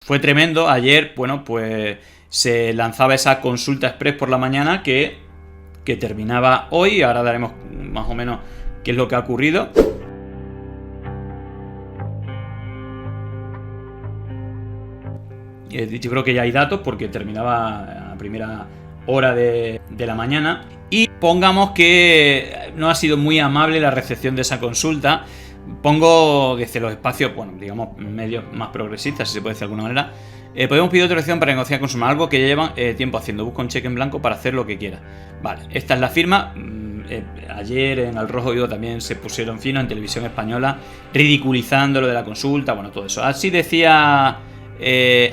Fue tremendo. Ayer, bueno, pues se lanzaba esa consulta express por la mañana que terminaba hoy. Ahora daremos más o menos qué es lo que ha ocurrido. Yo creo que ya hay datos porque terminaba a primera hora de la mañana. Y pongamos que no ha sido muy amable la recepción de esa consulta. Pongo desde los espacios, bueno, digamos, medios más progresistas, si se puede decir de alguna manera. Podemos pedir autorización para negociar con Sumar, algo que ya llevan tiempo haciendo. Busca un cheque en blanco para hacer lo que quiera. Vale, esta es la firma. Ayer en Al Rojo Vivo también se pusieron fino en Televisión Española, ridiculizando lo de la consulta, bueno, todo eso. Así decía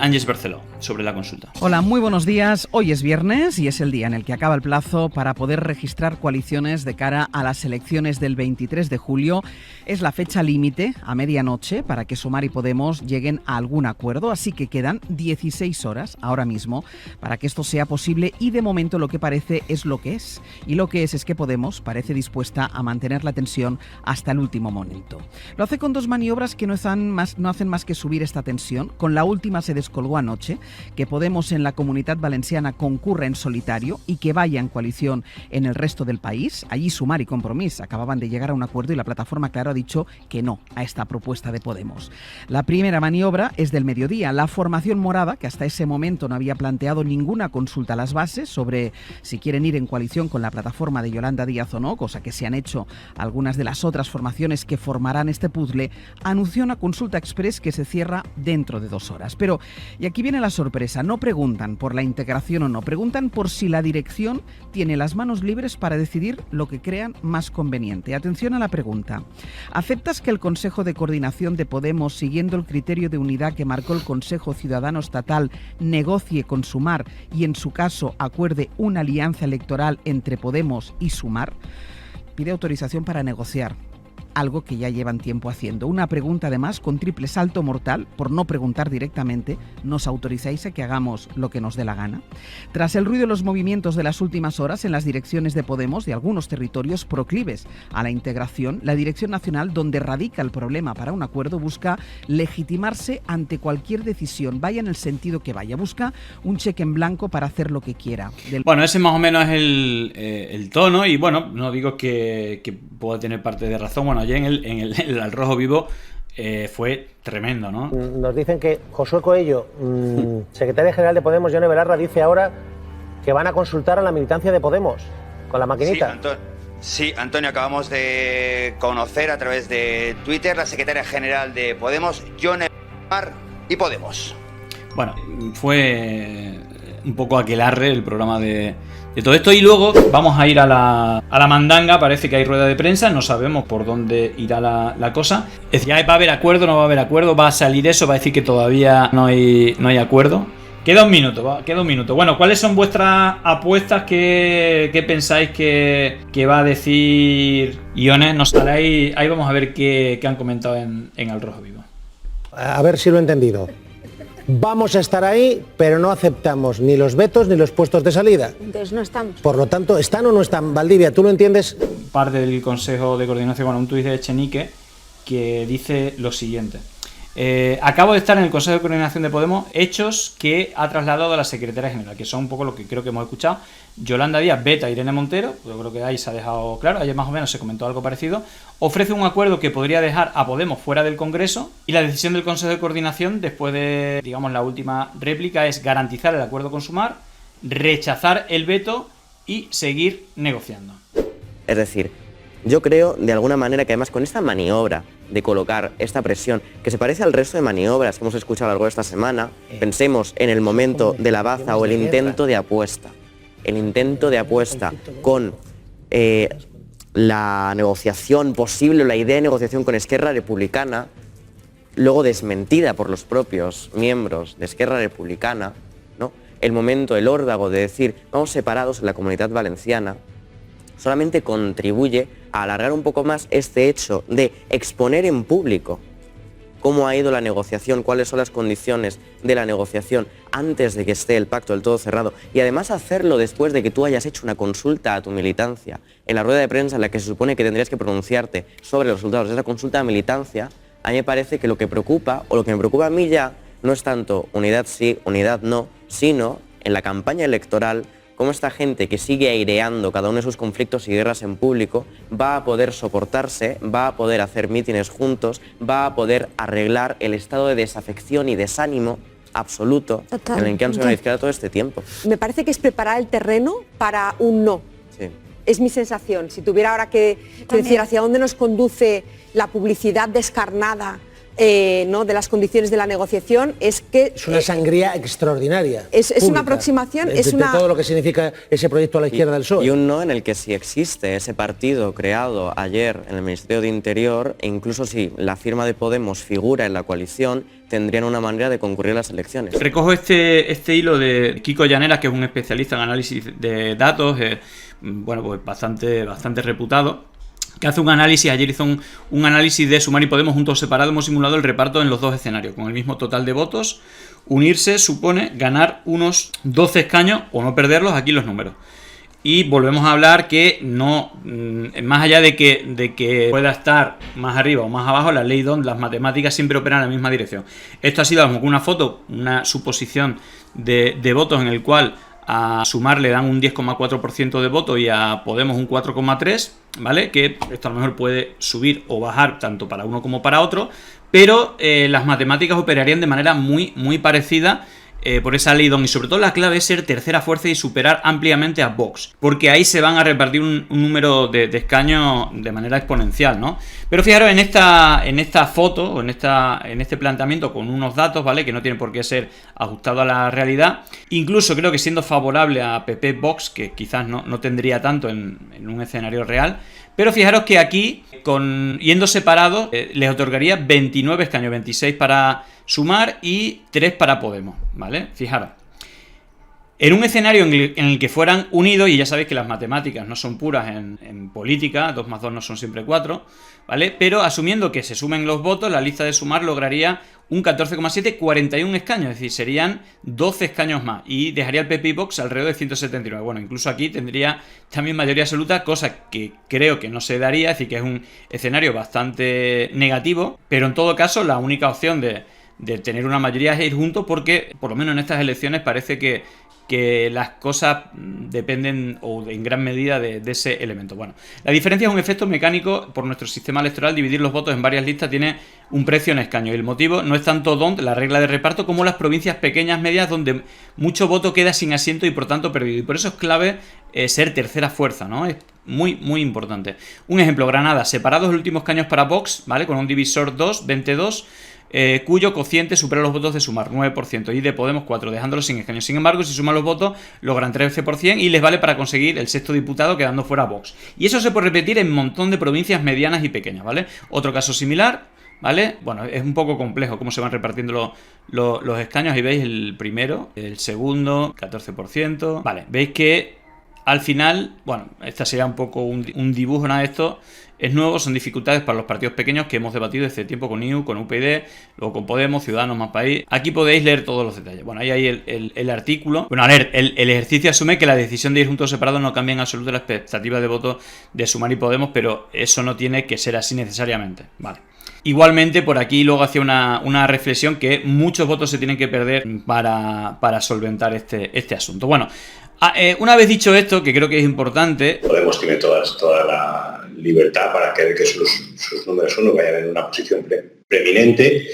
Ángeles Barceló sobre la consulta. Hola, muy buenos días. Hoy es viernes y es el día en el que acaba el plazo para poder registrar coaliciones de cara a las elecciones del 23 de julio. Es la fecha límite a medianoche para que Sumar y Podemos lleguen a algún acuerdo, así que quedan 16 horas ahora mismo para que esto sea posible y de momento lo que parece es lo que es. Y lo que es que Podemos parece dispuesta a mantener la tensión hasta el último momento. Lo hace con dos maniobras que no hacen más que subir esta tensión. Con la última se descolgó anoche, que Podemos en la Comunitat Valenciana concurra en solitario y que vaya en coalición en el resto del país. Allí Sumar y Compromís acababan de llegar a un acuerdo y la plataforma, claro, ha dicho que no a esta propuesta de Podemos. La primera maniobra es del mediodía. La formación morada, que hasta ese momento no había planteado ninguna consulta a las bases sobre si quieren ir en coalición con la plataforma de Yolanda Díaz o no, cosa que se han hecho algunas de las otras formaciones que formarán este puzzle, anunció una consulta express que se cierra dentro de 2 horas. Pero, y aquí viene la sorpresa, no preguntan por la integración o no, preguntan por si la dirección tiene las manos libres para decidir lo que crean más conveniente. Atención a la pregunta. ¿Aceptas que el Consejo de Coordinación de Podemos, siguiendo el criterio de unidad que marcó el Consejo Ciudadano Estatal, negocie con Sumar y en su caso acuerde una alianza electoral entre Podemos y Sumar? Pide autorización para negociar, algo que ya llevan tiempo haciendo. Una pregunta además con triple salto mortal, por no preguntar directamente: ¿nos autorizáis a que hagamos lo que nos dé la gana? Tras el ruido de los movimientos de las últimas horas en las direcciones de Podemos de algunos territorios proclives a la integración, la Dirección Nacional, donde radica el problema para un acuerdo, busca legitimarse ante cualquier decisión, vaya en el sentido que vaya. Busca un cheque en blanco para hacer lo que quiera. Bueno, ese más o menos es el tono y bueno, no digo que pueda tener parte de razón. Bueno, ayer en el Al Rojo Vivo fue tremendo, ¿no? Nos dicen que Josué Coello, secretario general de Podemos, Yone Belarra, dice ahora que van a consultar a la militancia de Podemos con la maquinita. Sí, Antonio, acabamos de conocer a través de Twitter la secretaria general de Podemos, Yone Belarra y Podemos. Bueno, fue un poco aquelarre el programa de todo esto y luego vamos a ir a la mandanga. Parece que hay rueda de prensa, no sabemos por dónde irá la cosa. Es decir, ¿va a haber acuerdo, no va a haber acuerdo? ¿Va a salir eso? ¿Va a decir que todavía no hay acuerdo? Queda un minuto. Bueno, ¿cuáles son vuestras apuestas? ¿Qué pensáis que va a decir Ione? Nos sale ahí vamos a ver qué han comentado en Al Rojo Vivo. A ver si lo he entendido. Vamos a estar ahí, pero no aceptamos ni los vetos ni los puestos de salida. Entonces no estamos. Por lo tanto, ¿están o no están? Valdivia, ¿tú lo entiendes? Parte del Consejo de Coordinación, bueno, un tuit de Echenique que dice lo siguiente. Acabo de estar en el Consejo de Coordinación de Podemos, hechos que ha trasladado a la Secretaria General, que son un poco lo que creo que hemos escuchado. Yolanda Díaz veta a Irene Montero, yo creo que ahí se ha dejado claro, ayer más o menos se comentó algo parecido, ofrece un acuerdo que podría dejar a Podemos fuera del Congreso y la decisión del Consejo de Coordinación, después de, digamos, la última réplica, es garantizar el acuerdo con Sumar, rechazar el veto y seguir negociando. Es decir, yo creo de alguna manera que además con esta maniobra de colocar esta presión, que se parece al resto de maniobras que hemos escuchado a lo largo de esta semana, pensemos en el momento de la baza o el intento de apuesta. El intento de apuesta con la negociación posible, la idea de negociación con Esquerra Republicana, luego desmentida por los propios miembros de Esquerra Republicana, ¿no? El momento, el órdago de decir vamos separados en la Comunitat Valenciana, solamente contribuye a alargar un poco más este hecho de exponer en público cómo ha ido la negociación, cuáles son las condiciones de la negociación antes de que esté el pacto del todo cerrado y además hacerlo después de que tú hayas hecho una consulta a tu militancia en la rueda de prensa en la que se supone que tendrías que pronunciarte sobre los resultados de esa consulta a militancia. A mí me parece que lo que preocupa, o lo que me preocupa a mí ya, no es tanto unidad sí, unidad no, sino en la campaña electoral, cómo esta gente que sigue aireando cada uno de sus conflictos y guerras en público va a poder soportarse, va a poder hacer mítines juntos, va a poder arreglar el estado de desafección y desánimo absoluto en el que han sido la izquierda todo este tiempo. Me parece que es preparar el terreno para un no. Sí. Es mi sensación. Si tuviera ahora que decir hacia dónde nos conduce la publicidad descarnada, ¿no?, de las condiciones de la negociación, es que... Es una sangría extraordinaria. Es una aproximación, de todo lo que significa ese proyecto a la izquierda del PSOE. Y un no en el que si existe ese partido creado ayer en el Ministerio de Interior, e incluso si la firma de Podemos figura en la coalición, tendrían una manera de concurrir a las elecciones. Recojo este hilo de Kiko Llaneras, que es un especialista en análisis de datos, bueno, pues bastante reputado, que hace un análisis. Ayer hizo un análisis de Sumar y Podemos juntos separados. Hemos simulado el reparto en los dos escenarios con el mismo total de votos. Unirse supone ganar unos 12 escaños o no perderlos, aquí los números. Y volvemos a hablar que no, más allá de que pueda estar más arriba o más abajo, la ley DONT, las matemáticas siempre operan en la misma dirección. Esto ha sido a lo mejor una foto, una suposición de votos en el cual a Sumar le dan un 10,4% de voto y a Podemos un 4,3%, ¿vale? Que esto a lo mejor puede subir o bajar tanto para uno como para otro, pero las matemáticas operarían de manera muy parecida por esa ley DONT, y sobre todo la clave es ser tercera fuerza y superar ampliamente a Vox, porque ahí se van a repartir un número de escaños de manera exponencial, ¿no? Pero fijaros en esta foto o en este planteamiento con unos datos, ¿vale?, que no tienen por qué ser ajustado a la realidad. Incluso creo que siendo favorable a PP Vox, que quizás no tendría tanto en un escenario real, pero fijaros que aquí, yendo separados, les otorgaría 29 escaños, 26 para Sumar y 3 para Podemos, ¿vale? Fijaros. En un escenario en el que fueran unidos, y ya sabéis que las matemáticas no son puras en política, 2 más 2 no son siempre 4, ¿vale? Pero asumiendo que se sumen los votos, la lista de Sumar lograría un 14,7, 41 escaños, es decir, serían 12 escaños más, y dejaría el PP y Vox alrededor de 179. Bueno, incluso aquí tendría también mayoría absoluta, cosa que creo que no se daría, es decir, que es un escenario bastante negativo, pero en todo caso la única opción de tener una mayoría es ir juntos, porque por lo menos en estas elecciones parece que las cosas dependen o en gran medida de ese elemento. Bueno, la diferencia es un efecto mecánico por nuestro sistema electoral. Dividir los votos en varias listas tiene un precio en escaño, y el motivo no es tanto DONT, la regla de reparto, como las provincias pequeñas, medias, donde mucho voto queda sin asiento y por tanto perdido, y por eso es clave ser tercera fuerza, ¿no? Es muy importante. Un ejemplo: Granada, separados los últimos escaños para Vox, ¿vale?, con un divisor 2, 22, cuyo cociente supera los votos de Sumar, 9%, y de Podemos 4%, dejándolos sin escaños. Sin embargo, si suman los votos, logran 13% y les vale para conseguir el sexto diputado, quedando fuera Vox. Y eso se puede repetir en un montón de provincias medianas y pequeñas, ¿vale? Otro caso similar, ¿vale? Bueno, es un poco complejo cómo se van repartiendo los escaños. Ahí veis el primero, el segundo, 14%. Vale, veis que al final, bueno, esta sería un poco un dibujo, nada de esto es nuevo, son dificultades para los partidos pequeños que hemos debatido desde tiempo con IU, con UPyD, luego con Podemos, Ciudadanos, Más País. Aquí podéis leer todos los detalles. Bueno, ahí hay el artículo. Bueno, a ver, el ejercicio asume que la decisión de ir juntos o separados no cambia en absoluto la expectativa de voto de Sumar y Podemos, pero eso no tiene que ser así necesariamente. Vale. Igualmente, por aquí luego hacía una reflexión que muchos votos se tienen que perder para solventar este asunto. Bueno, una vez dicho esto, que creo que es importante... Podemos tiene toda la libertad para querer que sus números uno vayan en una posición preeminente,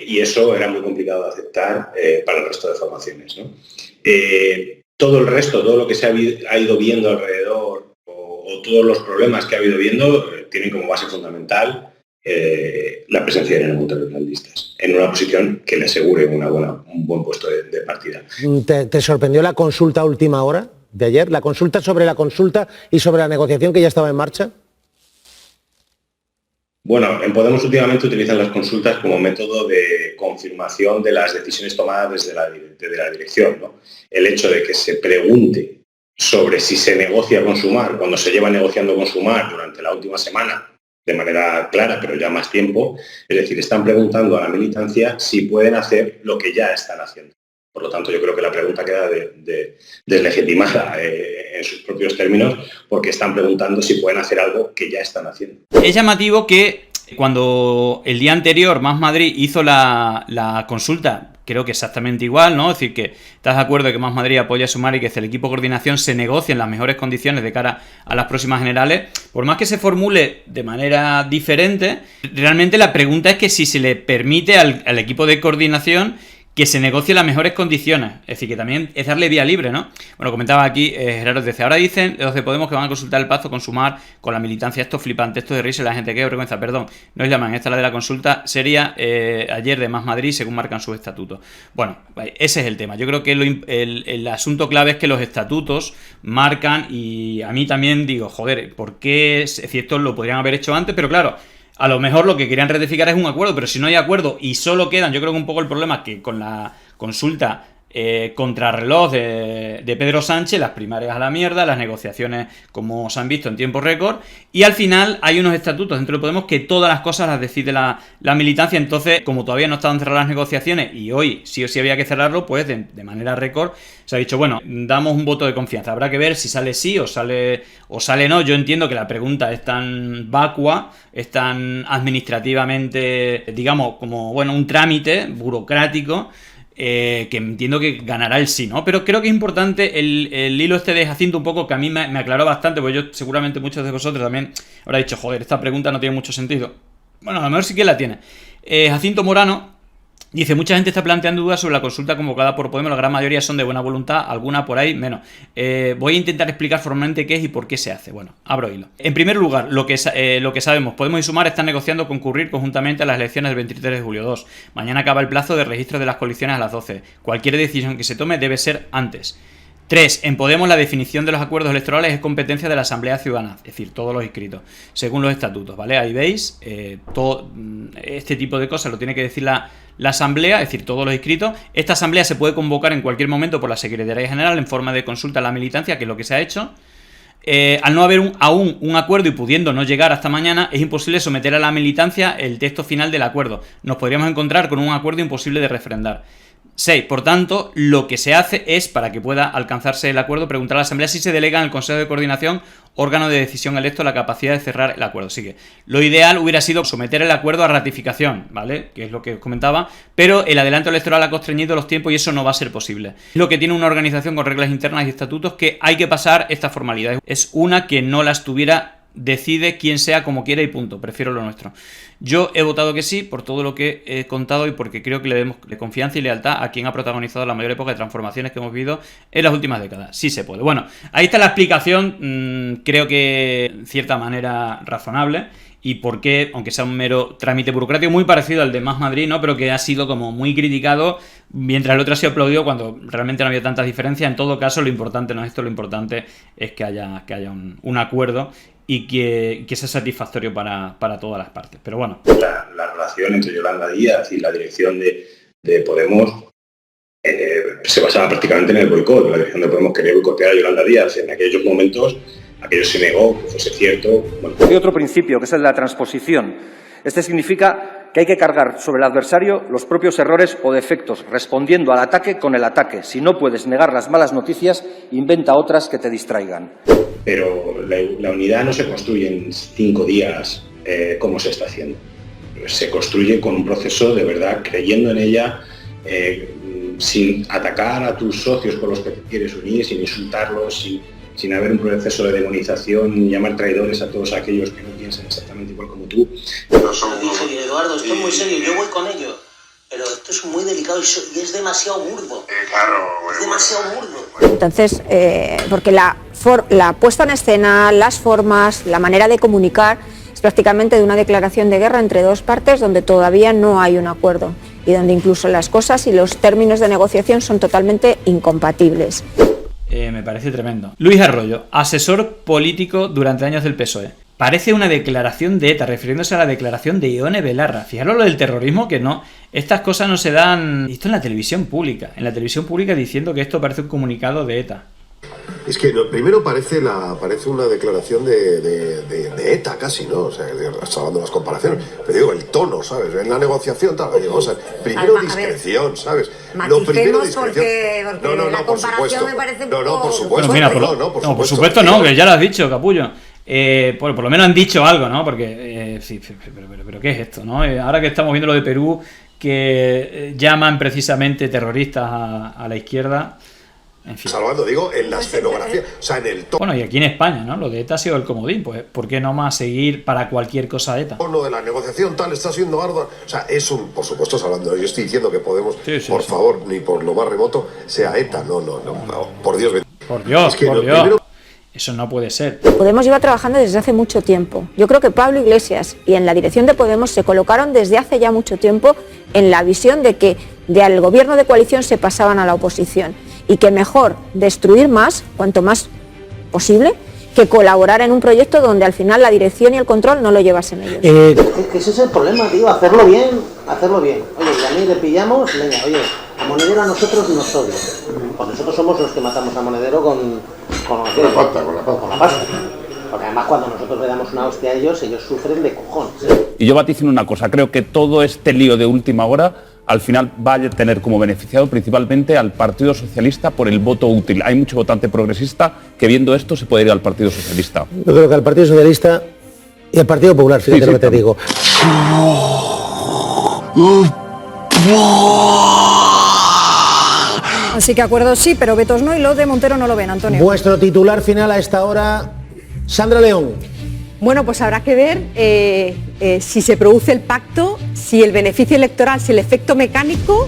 y eso era muy complicado de aceptar para el resto de formaciones, ¿no? Todo el resto, todo lo que se ha ido viendo alrededor, o todos los problemas que ha ido viendo, tienen como base fundamental la presencia de neoculturalistas en una posición que le asegure un buen puesto de partida. ¿Te sorprendió la consulta a última hora de ayer? ¿La consulta sobre la consulta y sobre la negociación que ya estaba en marcha? Bueno, en Podemos últimamente utilizan las consultas como método de confirmación de las decisiones tomadas desde la dirección, ¿no? El hecho de que se pregunte sobre si se negocia con Sumar, cuando se lleva negociando con Sumar durante la última semana, de manera clara, pero ya más tiempo, es decir, están preguntando a la militancia si pueden hacer lo que ya están haciendo. Por lo tanto, yo creo que la pregunta queda deslegitimada en sus propios términos, porque están preguntando si pueden hacer algo que ya están haciendo. Es llamativo que Cuando el día anterior Más Madrid hizo la consulta, creo que exactamente igual, ¿no? Es decir, que estás de acuerdo de que Más Madrid apoya a Sumar y que el equipo de coordinación se negocie en las mejores condiciones de cara a las próximas generales. Por más que se formule de manera diferente, realmente la pregunta es que si se le permite al equipo de coordinación que se negocie las mejores condiciones. Es decir, que también es darle vía libre, ¿no? Bueno, comentaba aquí Gerardo, dice, ahora dicen los de Podemos que van a consultar el pacto con Sumar, con la militancia, esto flipante, esto de reírse la gente, qué vergüenza, perdón, no es la man, esta es la de la consulta seria ayer de Más Madrid, según marcan sus estatutos. Bueno, ese es el tema. Yo creo que el asunto clave es que los estatutos marcan, y a mí también digo, joder, ¿por qué? Es decir, esto lo podrían haber hecho antes, pero claro, a lo mejor lo que querían rectificar es un acuerdo, pero si no hay acuerdo y solo quedan, yo creo que un poco el problema es que con la consulta contrarreloj de Pedro Sánchez, las primarias a la mierda, las negociaciones como se han visto en tiempo récord, y al final hay unos estatutos dentro de Podemos que todas las cosas las decide la militancia. Entonces, como todavía no estaban cerradas las negociaciones y hoy sí o sí había que cerrarlo, pues de manera récord se ha dicho, bueno, damos un voto de confianza, habrá que ver si sale sí o sale no. Yo entiendo que la pregunta es tan vacua, es tan administrativamente, digamos, como, bueno, un trámite burocrático, que entiendo que ganará el sí, ¿no? Pero creo que es importante el hilo este de Jacinto un poco, que a mí me aclaró bastante, porque yo seguramente muchos de vosotros también habrá dicho, joder, esta pregunta no tiene mucho sentido. Bueno, a lo mejor sí que la tiene. Jacinto Morano dice, mucha gente está planteando dudas sobre la consulta convocada por Podemos, la gran mayoría son de buena voluntad, alguna por ahí menos. Voy a intentar explicar formalmente qué es y por qué se hace. Bueno, abro hilo. En primer lugar, lo que sabemos, Podemos y Sumar están negociando concurrir conjuntamente a las elecciones del 23 de julio 2. Mañana acaba el plazo de registro de las coaliciones a las 12. Cualquier decisión que se tome debe ser antes. 3. En Podemos la definición de los acuerdos electorales es competencia de la Asamblea Ciudadana, es decir, todos los inscritos, según los estatutos, ¿vale? Ahí veis, todo este tipo de cosas lo tiene que decir la Asamblea, es decir, todos los inscritos. Esta Asamblea se puede convocar en cualquier momento por la Secretaría General en forma de consulta a la militancia, que es lo que se ha hecho. Al no haber aún un acuerdo y pudiendo no llegar hasta mañana, es imposible someter a la militancia el texto final del acuerdo. Nos podríamos encontrar con un acuerdo imposible de refrendar. 6. Por tanto, lo que se hace es, para que pueda alcanzarse el acuerdo, preguntar a la Asamblea si se delega en el Consejo de Coordinación, órgano de decisión electo, la capacidad de cerrar el acuerdo. Así que lo ideal hubiera sido someter el acuerdo a ratificación, ¿vale? Que es lo que os comentaba, pero el adelanto electoral ha constreñido los tiempos y eso no va a ser posible. Es lo que tiene una organización con reglas internas y estatutos, que hay que pasar estas formalidades. Es una que no las tuviera, decide quien sea como quiera y punto, prefiero lo nuestro. Yo he votado que sí por todo lo que he contado y porque creo que le debemos de confianza y lealtad a quien ha protagonizado la mayor época de transformaciones que hemos vivido en las últimas décadas. Sí se puede. Bueno, ahí está la explicación, creo que en cierta manera razonable, y por qué, aunque sea un mero trámite burocrático muy parecido al de Más Madrid, ¿no? Pero que ha sido como muy criticado, mientras el otro ha sido aplaudido cuando realmente no había tantas diferencias. En todo caso, lo importante no es esto, lo importante es que haya un acuerdo y que sea satisfactorio para todas las partes. Pero bueno. La relación entre Yolanda Díaz y la dirección de Podemos se basaba prácticamente en el boicot. La dirección de Podemos quería boicotear a Yolanda Díaz. En aquellos momentos, aquello se negó, que fuese cierto. Bueno. Hay otro principio, que es el de la transposición. Este significa que hay que cargar sobre el adversario los propios errores o defectos, respondiendo al ataque con el ataque. Si no puedes negar las malas noticias, inventa otras que te distraigan. Pero la unidad no se construye en 5 días, como se está haciendo. Se construye con un proceso de verdad, creyendo en ella, sin atacar a tus socios con los que te quieres unir, sin insultarlos, sin haber un proceso de demonización y llamar traidores a todos aquellos que no piensan exactamente igual como tú. Eduardo, esto es muy serio, yo voy con ello, pero esto es muy delicado y es demasiado burdo. Claro, es demasiado burdo. Entonces, porque la puesta en escena, las formas, la manera de comunicar es prácticamente de una declaración de guerra entre dos partes donde todavía no hay un acuerdo y donde incluso las cosas y los términos de negociación son totalmente incompatibles. Me parece tremendo. Luis Arroyo, asesor político durante años del PSOE. Parece una declaración de ETA, refiriéndose a la declaración de Ione Belarra. Fijaros lo del terrorismo, que no, estas cosas no se dan. Esto en la televisión pública. En la televisión pública diciendo que esto parece un comunicado de ETA. Es que primero parece una declaración de ETA casi, ¿no? O sea, salvando las comparaciones. Pero digo, el tono, ¿sabes? En la negociación, tal. Digo, o sea, primero discreción, ¿sabes? Lo primero discreción. Porque la comparación me parece un poco... por supuesto. Bueno, mira, por supuesto no, que ya lo has dicho, capullo. por lo menos han dicho algo, ¿no? Porque, sí, pero ¿qué es esto, no? Ahora que estamos viendo lo de Perú, que llaman precisamente terroristas a la izquierda, en fin. Salvando, digo, en la escenografía, o sea, en el tono. Bueno, y aquí en España, ¿no? Lo de ETA ha sido el comodín, pues ¿por qué no más seguir para cualquier cosa de ETA? El tono de la negociación tal está siendo ardua. O sea, es por supuesto, Salvando, yo estoy diciendo que Podemos, por favor, ni por lo más remoto, sea ETA, no, por Dios. Por Dios, es que por Dios. Primero... Eso no puede ser. Podemos lleva trabajando desde hace mucho tiempo. Yo creo que Pablo Iglesias y en la dirección de Podemos se colocaron desde hace ya mucho tiempo en la visión de que del gobierno de coalición se pasaban a la oposición y que mejor destruir más, cuanto más posible, que colaborar en un proyecto donde al final la dirección y el control no lo llevasen ellos. Que ese es el problema, tío, hacerlo bien. Oye, y a mí le pillamos, venga, oye, a Monedero a nosotros nos odia. Pues nosotros somos los que matamos a Monedero con la pasta. Porque además cuando nosotros le damos una hostia a ellos sufren de cojones. Y yo vaticino una cosa, creo que todo este lío de última hora al final va a tener como beneficiado principalmente al Partido Socialista por el voto útil. Hay mucho votante progresista que viendo esto se puede ir al Partido Socialista. Yo creo que al Partido Socialista y al Partido Popular, fíjate lo que te digo. Así que acuerdos sí, pero vetos no, y lo de Montero no lo ven, Antonio. Vuestro titular final a esta hora, Sandra León. Bueno, pues habrá que ver si se produce el pacto, si el beneficio electoral, si el efecto mecánico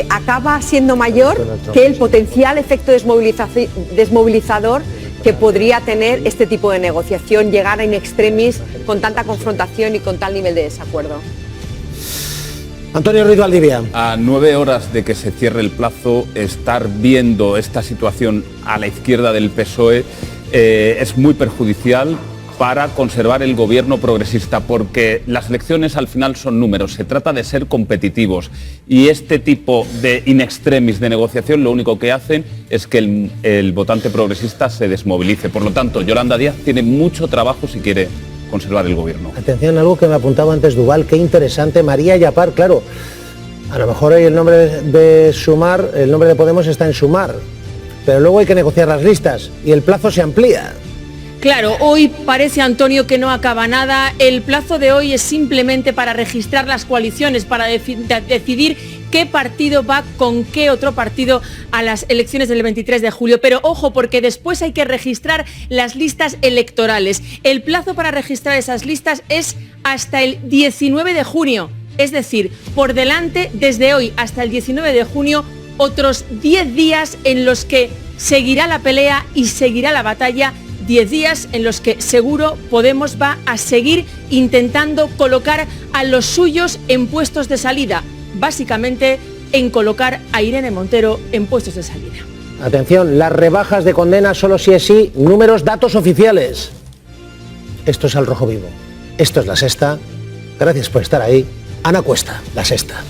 acaba siendo mayor que el potencial efecto desmovilizador que podría tener este tipo de negociación, llegar a in extremis con tanta confrontación y con tal nivel de desacuerdo. Antonio Ruiz Valdivia. A 9 horas de que se cierre el plazo, estar viendo esta situación a la izquierda del PSOE es muy perjudicial para conservar el gobierno progresista, porque las elecciones al final son números, se trata de ser competitivos y este tipo de in extremis de negociación lo único que hacen es que el votante progresista se desmovilice. Por lo tanto, Yolanda Díaz tiene mucho trabajo si quiere conservar el gobierno. Atención a algo que me apuntaba antes Duval, qué interesante, María Yapar, claro, a lo mejor hoy el nombre de Sumar, el nombre de Podemos está en Sumar, pero luego hay que negociar las listas y el plazo se amplía. Claro, hoy parece, Antonio, que no acaba nada. El plazo de hoy es simplemente para registrar las coaliciones, para decidir qué partido va con qué otro partido a las elecciones del 23 de julio. Pero ojo, porque después hay que registrar las listas electorales. El plazo para registrar esas listas es hasta el 19 de junio. Es decir, por delante, desde hoy hasta el 19 de junio, otros 10 días en los que seguirá la pelea y seguirá la batalla. 10 días en los que seguro Podemos va a seguir intentando colocar a los suyos en puestos de salida, básicamente en colocar a Irene Montero en puestos de salida. Atención, las rebajas de condena solo si es sí, números, datos oficiales. Esto es Al Rojo Vivo, esto es La Sexta, gracias por estar ahí. Ana Cuesta, La Sexta.